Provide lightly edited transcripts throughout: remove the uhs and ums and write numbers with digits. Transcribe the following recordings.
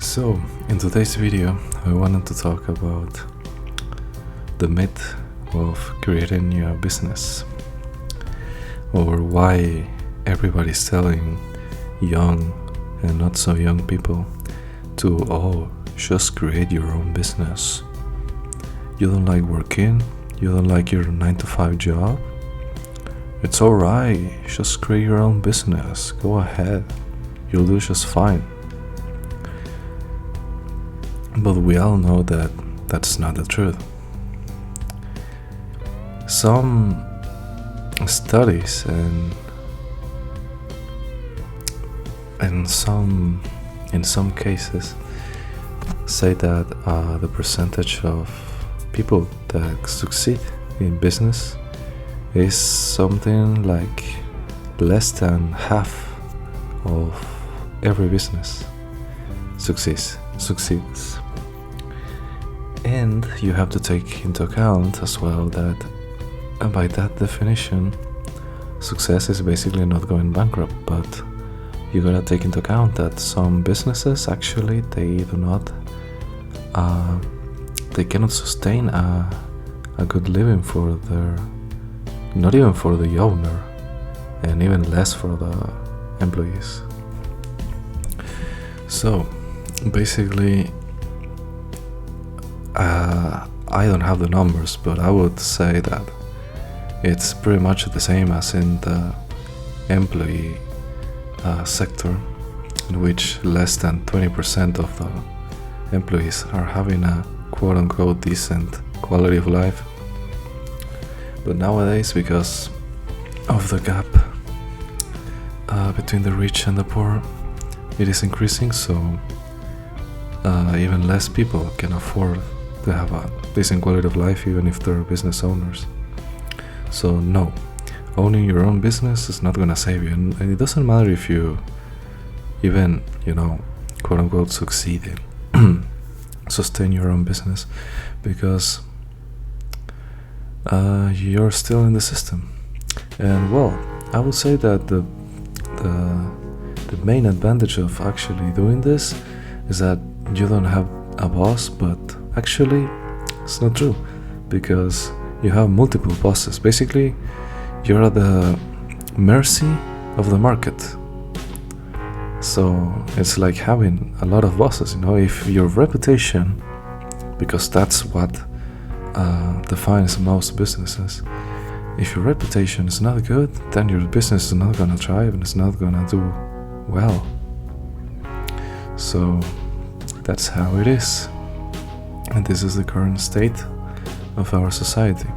So, in today's video, I wanted to talk about the myth of creating your business, or why everybody's telling young and not so young people to just create your own business. You don't like working? You don't like your 9-to-5 job? It's alright, just create your own business. Go ahead, you'll do just fine. But we all know that that's not the truth. Some studies and in some cases say that the percentage of people that succeed in business is something like less than half of every business succeeds. And you have to take into account as well that by that definition, success is basically not going bankrupt, but you gotta take into account that some businesses actually they cannot sustain a good living for not even for the owner, and even less for the employees. So basically, I don't have the numbers, but I would say that it's pretty much the same as in the employee sector, in which less than 20% of the employees are having a quote-unquote decent quality of life. But nowadays, because of the gap between the rich and the poor, it is increasing, so even less people can afford to have a decent quality of life, even if they're business owners. So no, owning your own business is not gonna save you, and it doesn't matter if you even, quote unquote succeed in sustain your own business, because you're still in the system. And well, I would say that the main advantage of actually doing this is that you don't have a boss, but actually it's not true, because you have multiple bosses. Basically, you're at the mercy of the market. So it's like having a lot of bosses. If your reputation, because that's what defines most businesses, if your reputation is not good, then your business is not gonna thrive and it's not gonna do well. So that's how it is, and this is the current state of our society.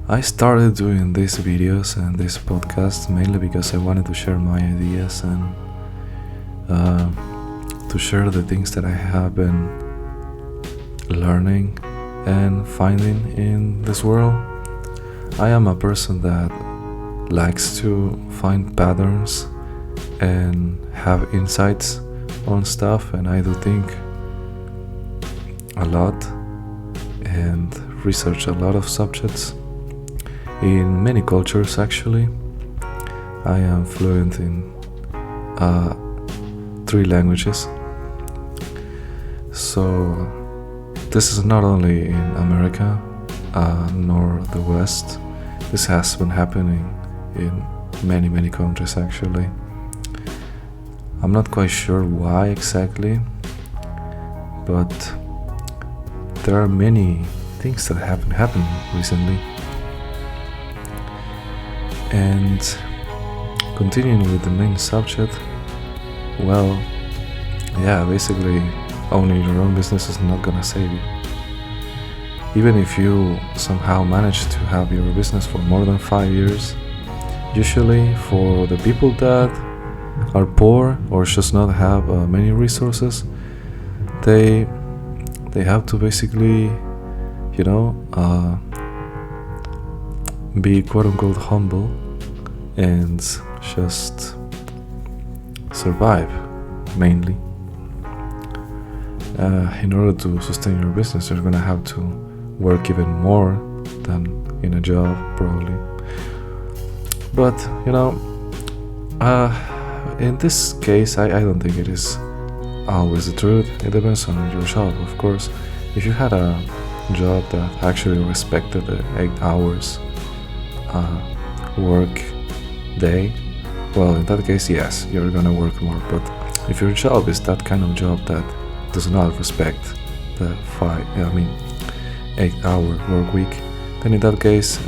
I started doing these videos and this podcast mainly because I wanted to share my ideas and to share the things that I have been learning and finding in this world. I am a person that likes to find patterns and have insights on stuff, and I do think a lot and research a lot of subjects in many cultures. Actually, I am fluent in 3 languages, so this is not only in America nor the West. This has been happening in many countries actually. I'm not quite sure why exactly, but there are many things that have been happening recently. And continuing with the main subject, well, yeah, basically owning your own business is not gonna save you. Even if you somehow manage to have your business for more than 5 years, usually for the people that are poor or just not have many resources, they have to basically be quote-unquote humble and just survive, mainly. In order to sustain your business, you're gonna have to work even more than in a job, probably. But in this case, I don't think it is always the truth. It depends on your job, of course. If you had a job that actually respected the 8 hours work day, well, in that case, yes, you're gonna work more. But if your job is that kind of job that does not respect the 8-hour work week, then in that case,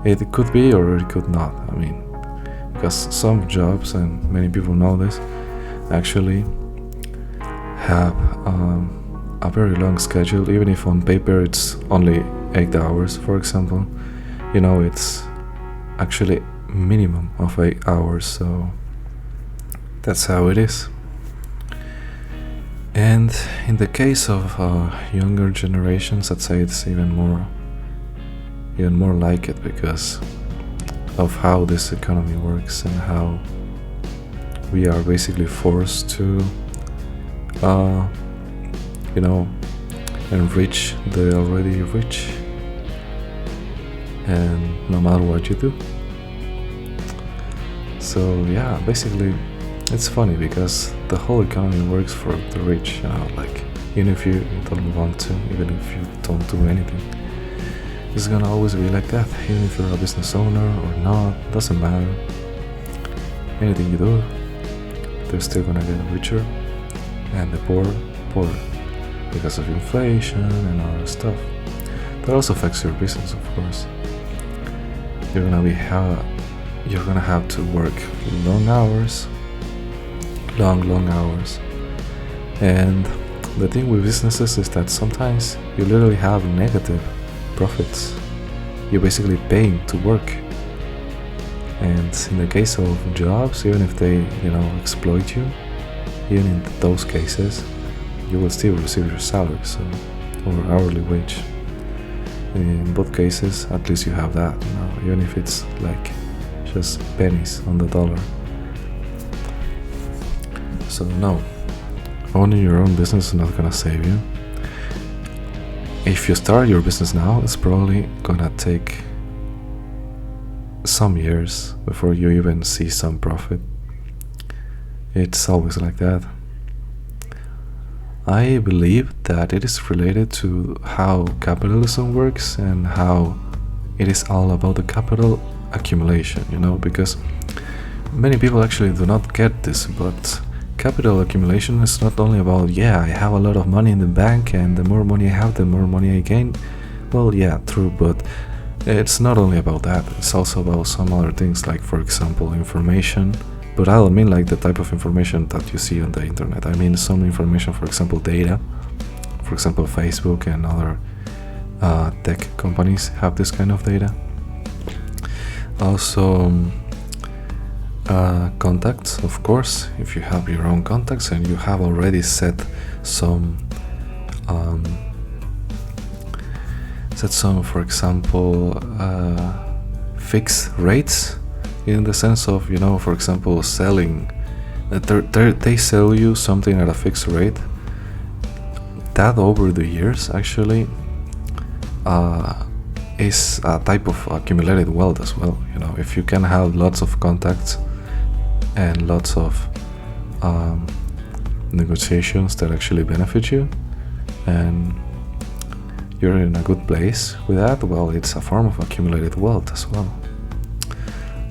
it could be or it could not. Because some jobs, and many people know this, actually have a very long schedule, even if on paper it's only 8 hours, for example. It's actually minimum of 8 hours, so that's how it is. And in the case of younger generations, I'd say it's even more like it, because of how this economy works and how we are basically forced to enrich the already rich, and no matter what you do. So yeah, basically it's funny because the whole economy works for the rich, even if you don't want to, even if you don't do anything, it's gonna always be like that. Even if you're a business owner or not, doesn't matter. Anything you do, they're still gonna get richer, and the poor poorer, because of inflation and other stuff. That also affects your business, of course. You're gonna have to work long hours, long hours. And the thing with businesses is that sometimes you literally have negative profits. You're basically paying to work. And in the case of jobs, even if they, exploit you, even in those cases, you will still receive your salary, or hourly wage. In both cases, at least you have that, even if it's like just pennies on the dollar. So no, owning your own business is not gonna save you. If you start your business now, it's probably gonna take some years before you even see some profit. It's always like that. I believe that it is related to how capitalism works and how it is all about the capital accumulation, because many people actually do not get this, but capital accumulation is not only about, I have a lot of money in the bank and the more money I have, the more money I gain. Well, yeah, true, but it's not only about that. It's also about some other things, like, for example, information. But I don't mean like the type of information that you see on the internet. I mean some information, for example, data. For example, Facebook and other tech companies have this kind of data. Also, contacts, of course. If you have your own contacts and you have already set some, for example, fixed rates, in the sense of, for example, selling, they sell you something at a fixed rate, that over the years actually is a type of accumulated wealth as well. If you can have lots of contacts and lots of negotiations that actually benefit you, and you're in a good place with that, well, it's a form of accumulated wealth as well.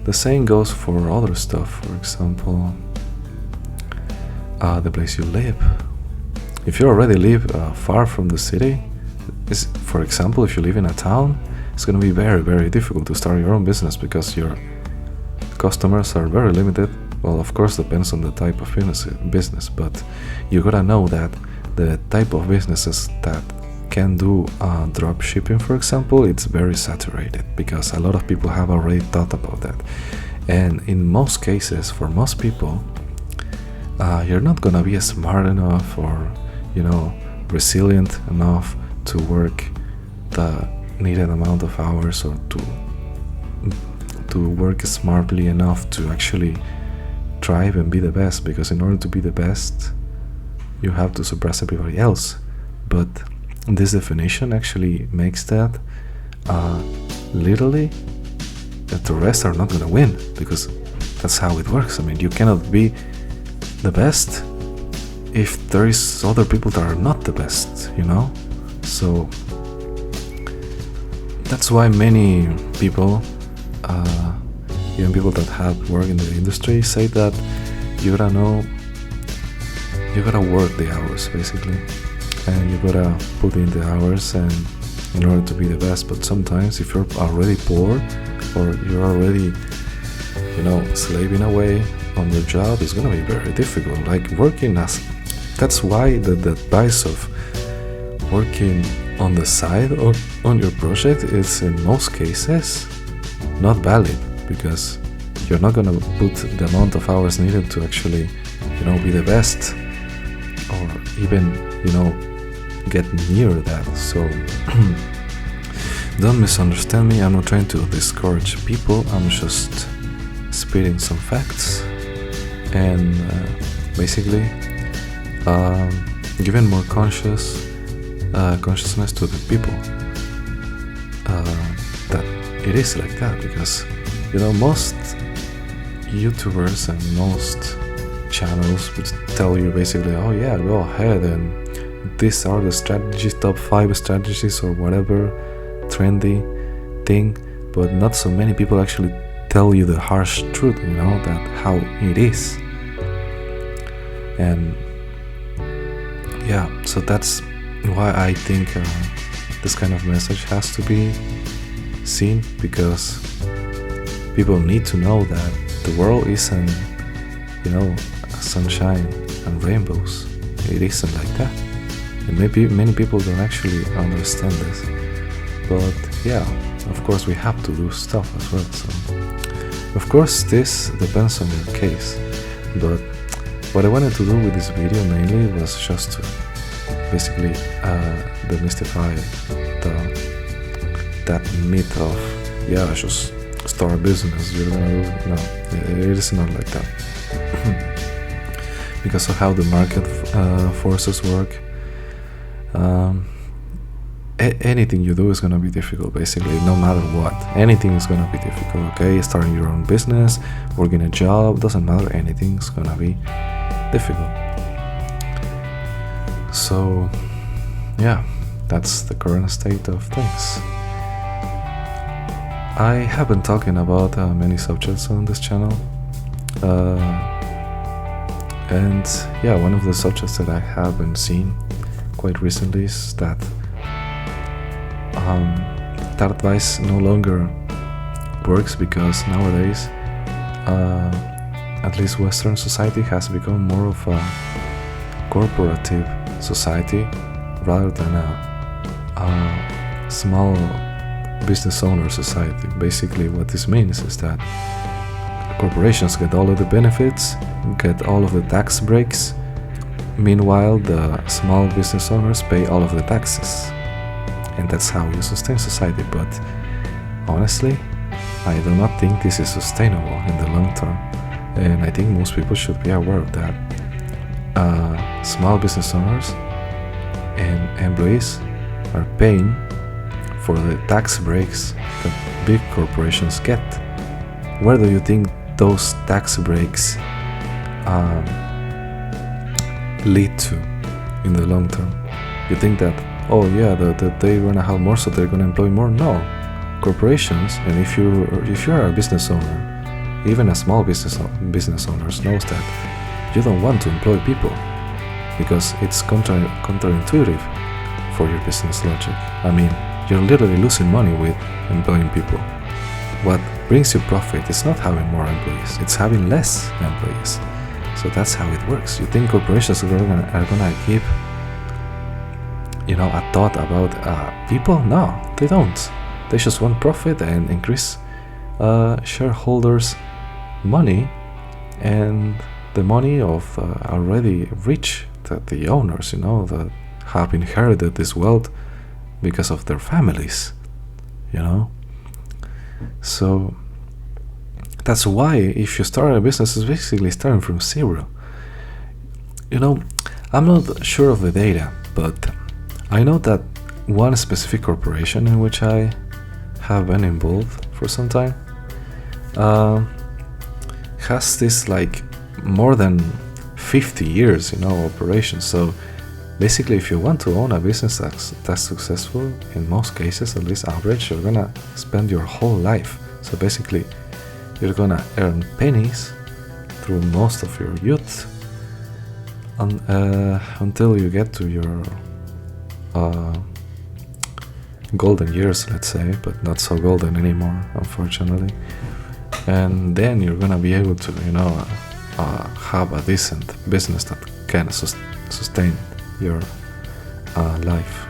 The same goes for other stuff. For example, the place you live. If you already live far from the city, for example, if you live in a town, it's going to be very, very difficult to start your own business because your customers are very limited. Well, of course, depends on the type of business, but you gotta know that the type of businesses that can do drop shipping, for example, it's very saturated because a lot of people have already thought about that. And in most cases, for most people, you're not gonna be smart enough or resilient enough to work the needed amount of hours, or to work smartly enough to actually thrive and be the best, because in order to be the best you have to surpass everybody else. But this definition actually makes that literally that the rest are not going to win, because that's how it works. You cannot be the best if there is other people that are not the best, So that's why many people, even people that have worked in the industry, say that you gotta work the hours basically, and you gotta put in the hours and in order to be the best. But sometimes if you're already poor or you're already slaving away on your job, it's gonna be very difficult. Like that's why the advice of working on the side or on your project is in most cases not valid, because you're not gonna put the amount of hours needed to actually be the best, or even get near that. So don't misunderstand me. I'm not trying to discourage people. I'm just spitting some facts and basically giving more consciousness to the people that it is like that, because most YouTubers and most channels would tell you basically, oh yeah, go ahead and these are the strategies, top 5 strategies or whatever trendy thing, but not so many people actually tell you the harsh truth, that how it is. And yeah, so that's why I think this kind of message has to be seen, because people need to know that the world isn't sunshine and rainbows. It isn't like that, and maybe many people don't actually understand this. But yeah, of course we have to do stuff as well. So of course this depends on your case, but what I wanted to do with this video mainly was just to basically demystify that myth of just start a business, you're gonna do. No, it is not like that. Because of how the market forces work, anything you do is gonna be difficult basically, no matter what. Anything is gonna be difficult, okay? Starting your own business, working a job, doesn't matter, anything's gonna be difficult. So yeah, that's the current state of things. I have been talking about many subjects on this channel, and yeah, one of the subjects that I have been seeing quite recently is that that advice no longer works, because nowadays at least Western society has become more of a corporative society rather than a small business owner society. Basically what this means is that corporations get all of the benefits, get all of the tax breaks, meanwhile the small business owners pay all of the taxes, and that's how you sustain society. But honestly, I do not think this is sustainable in the long term, and I think most people should be aware of that. Small business owners and employees are paying for the tax breaks that big corporations get. Where do you think those tax breaks lead to in the long term? You think that, oh yeah, they're gonna have more, so they're gonna employ more? No, corporations, and if you're a business owner, even a small business owners knows that you don't want to employ people, because it's counterintuitive for your business logic. I mean, you're literally losing money with employing people. What brings you profit is not having more employees, it's having less employees. So that's how it works. You think corporations are gonna give a thought about people? No, they don't. They just want profit and increase shareholders' money and the money of already rich, the owners, that have inherited this wealth because of their families, So that's why if you start a business, it's basically starting from zero. I'm not sure of the data, but I know that one specific corporation in which I have been involved for some time has this like more than 50 years, operation. So basically, if you want to own a business that's successful, in most cases, at least average, you're gonna spend your whole life. So basically, you're gonna earn pennies through most of your youth until you get to your golden years, let's say, but not so golden anymore, unfortunately. And then you're gonna be able to, have a decent business that can sustain your life.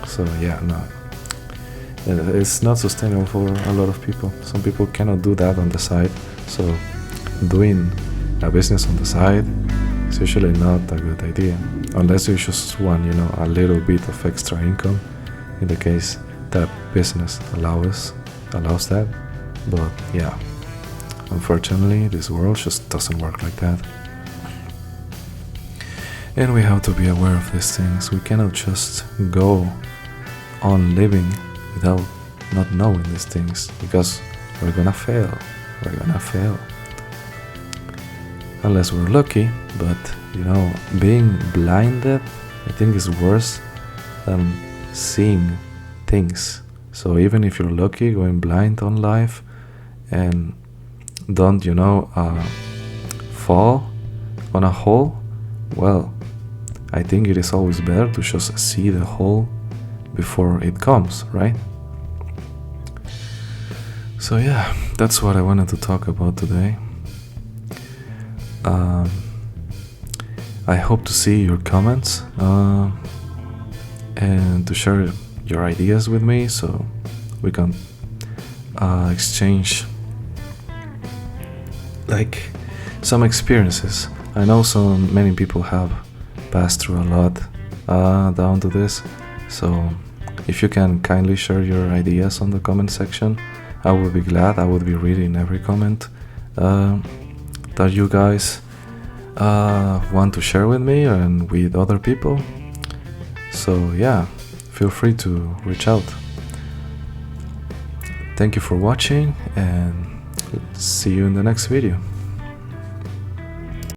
So yeah, no, it's not sustainable for a lot of people. Some people cannot do that on the side. So doing a business on the side is usually not a good idea, unless you just want, a little bit of extra income, in the case that business allows that. But yeah, unfortunately, this world just doesn't work like that. And we have to be aware of these things. We cannot just go on living without not knowing these things, because we're gonna fail. Unless we're lucky, but being blinded, I think, is worse than seeing things. So even if you're lucky, going blind on life and don't fall on a hole, well, I think it is always better to just see the hole before it comes, right? So yeah, that's what I wanted to talk about today. I hope to see your comments and to share your ideas with me, so we can exchange like some experiences. I know many people have passed through a lot down to this, so if you can kindly share your ideas on the comment section, I would be glad. I would be reading every comment that you guys want to share with me and with other people. So yeah, feel free to reach out. Thank you for watching, and see you in the next video.